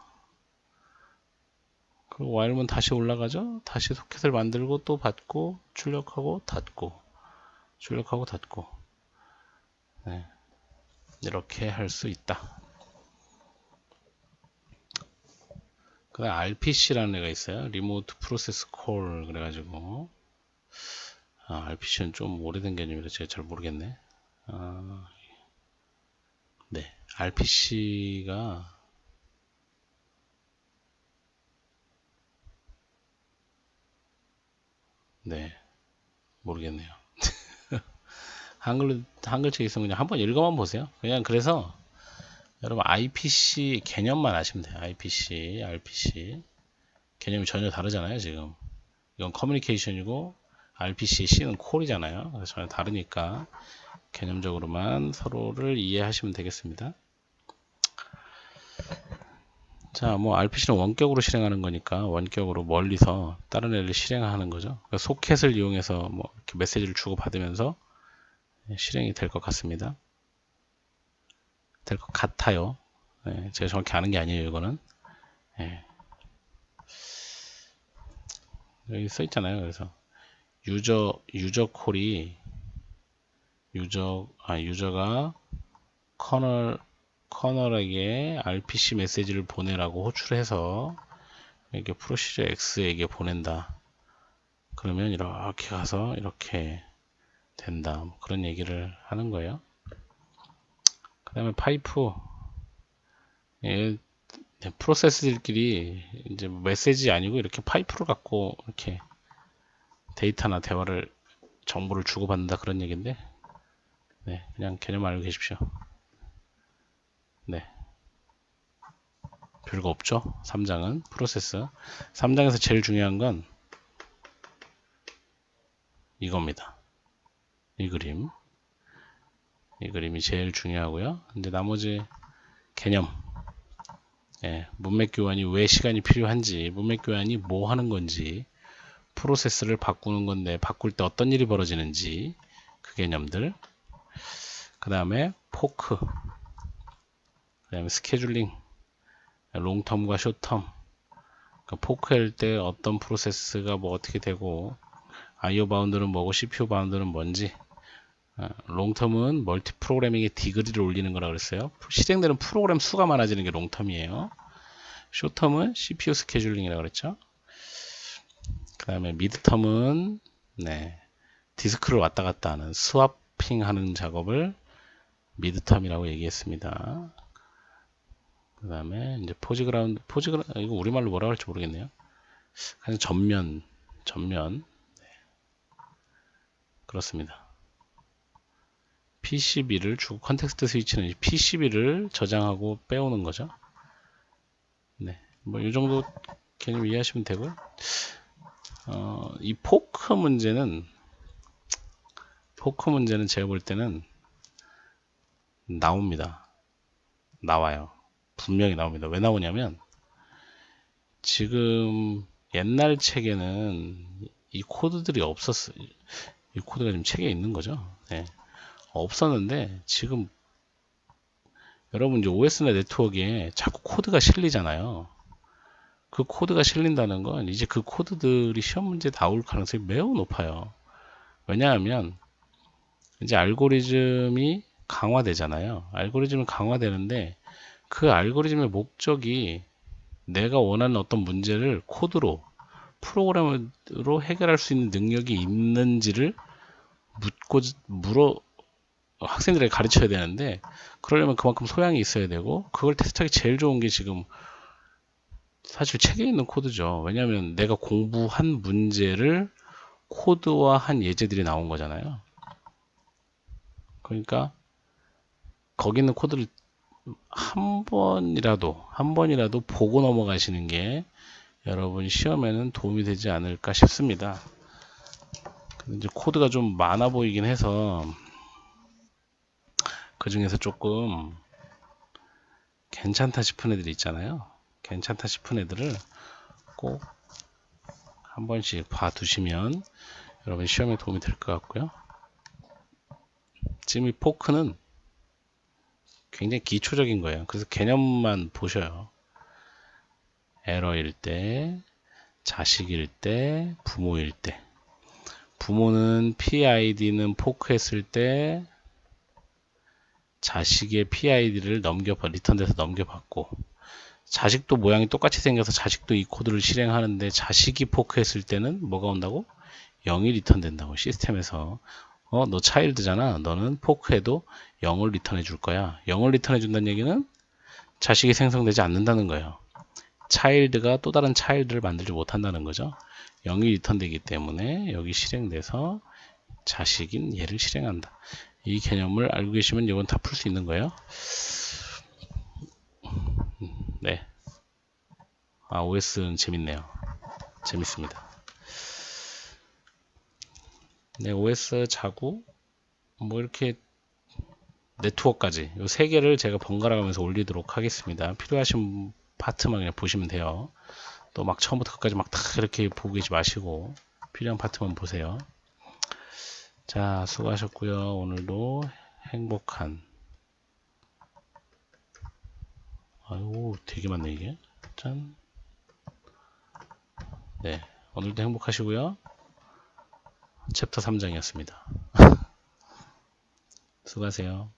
그리고 while문 다시 올라가죠? 다시 소켓을 만들고 또 받고 출력하고 닫고 출력하고 닫고 이렇게 할 수 있다. 그 다음 RPC라는 애가 있어요. Remote Process Call 그래가지고 RPC는 좀 오래된 개념이라 제가 잘 모르겠네. 네, RPC가 네, 모르겠네요. 한글책 있으면 그냥 한번 읽어만 보세요. 그냥 그래서 여러분 IPC 개념만 아시면 돼요. IPC, RPC 개념이 전혀 다르잖아요. 지금 이건 커뮤니케이션이고 RPC, C는 콜이잖아요. 그래서 전혀 다르니까 개념적으로만 서로를 이해하시면 되겠습니다. 자, 뭐 RPC는 원격으로 실행하는 거니까 원격으로 멀리서 다른 애를 실행하는 거죠. 그러니까 소켓을 이용해서 뭐 이렇게 메시지를 주고 받으면서 실행이 될 것 같습니다. 될 것 같아요. 제가 정확히 아는 게 아니에요, 이거는. 여기 써 있잖아요. 그래서 유저 콜이 유저가 커널에게 RPC 메시지를 보내라고 호출해서 이렇게 프로시저 X에게 보낸다. 그러면 이렇게 가서 이렇게 된다. 뭐 그런 얘기를 하는 거예요. 그 다음에 파이프 프로세스들끼리 이제 메시지 아니고 이렇게 파이프를 갖고 이렇게 데이터나 대화를 정보를 주고받는다 그런 얘기인데 그냥 개념 알고 계십시오. 별거 없죠. 3장은 프로세스. 3장에서 제일 중요한 건 이겁니다. 이 그림이 제일 중요하고요. 이제 나머지 개념 문맥 교환이 왜 시간이 필요한지, 문맥 교환이 뭐 하는 건지, 프로세스를 바꾸는 건데 바꿀 때 어떤 일이 벌어지는지 그 개념들. 그 다음에 포크, 그 다음에 스케줄링, 롱텀과 숏텀. 그러니까 포크 할 때 어떤 프로세스가 뭐 어떻게 되고 IO 바운드는 뭐고 CPU 바운드는 뭔지. 롱텀은 멀티 프로그래밍의 디그리를 올리는 거라 그랬어요. 실행되는 프로그램 수가 많아지는 게 롱텀이에요. 숏텀은 CPU 스케줄링이라고 그랬죠. 그 다음에 미드텀은 디스크를 왔다 갔다 하는 스와핑 하는 작업을 미드텀이라고 얘기했습니다. 그 다음에 이제 포지그라운드 이거 우리말로 뭐라고 할지 모르겠네요. 그냥 전면 그렇습니다. PCB를 주고 컨텍스트 스위치는 PCB를 저장하고 빼오는 거죠. 뭐 이 정도 개념 이해하시면 되고요. 이 포크 문제는 제가 볼 때는 나와요. 분명히 나옵니다. 왜 나오냐면 지금 옛날 책에는 이 코드들이 없었어요. 이 코드가 지금 책에 있는 거죠. 네. 없었는데 지금 여러분 이제 OS나 네트워크에 자꾸 코드가 실리잖아요. 그 코드가 실린다는 건 이제 그 코드들이 시험 문제에 나올 가능성이 매우 높아요. 왜냐하면 이제 알고리즘이 강화되잖아요. 알고리즘이 강화되는데 그 알고리즘의 목적이 내가 원하는 어떤 문제를 코드로 프로그램으로 해결할 수 있는 능력이 있는지를 물어 학생들에게 가르쳐야 되는데 그러려면 그만큼 소양이 있어야 되고 그걸 테스트하기 제일 좋은 게 지금 사실 책에 있는 코드죠. 왜냐하면 내가 공부한 문제를 코드화한 예제들이 나온 거잖아요. 그러니까 거기 있는 코드를 한 번이라도 보고 넘어가시는 게 여러분 시험에는 도움이 되지 않을까 싶습니다. 이제 코드가 좀 많아 보이긴 해서 그 중에서 조금 괜찮다 싶은 애들 있잖아요. 괜찮다 싶은 애들을 꼭 한 번씩 봐두시면 여러분 시험에 도움이 될 것 같고요. 지금 이 포크는 굉장히 기초적인 거예요. 그래서 개념만 보셔요. 에러일 때, 자식일 때, 부모일 때. 부모는 PID는 포크했을 때 자식의 PID를 리턴돼서 넘겨받고 자식도 모양이 똑같이 생겨서 자식도 이 코드를 실행하는데 자식이 포크했을 때는 뭐가 온다고? 0이 리턴된다고 시스템에서 너 차일드잖아. 너는 포크해도 0을 리턴해 줄 거야. 0을 리턴해 준다는 얘기는 자식이 생성되지 않는다는 거예요. 차일드가 또 다른 차일드를 만들지 못한다는 거죠. 0이 리턴되기 때문에 여기 실행돼서 자식인 얘를 실행한다. 이 개념을 알고 계시면 이건 다 풀 수 있는 거예요. 네. OS는 재밌네요. 재밌습니다. 네, OS 자구 뭐 이렇게 네트워크까지 이 세 개를 제가 번갈아 가면서 올리도록 하겠습니다. 필요하신 파트만 그냥 보시면 돼요. 또 막 처음부터 끝까지 막 다 이렇게 보고 계지 마시고 필요한 파트만 보세요. 자, 수고하셨고요. 오늘도 행복한 아이고 되게 많네 이게. 짠. 네, 오늘도 행복하시고요. 챕터 3장이었습니다. 수고하세요.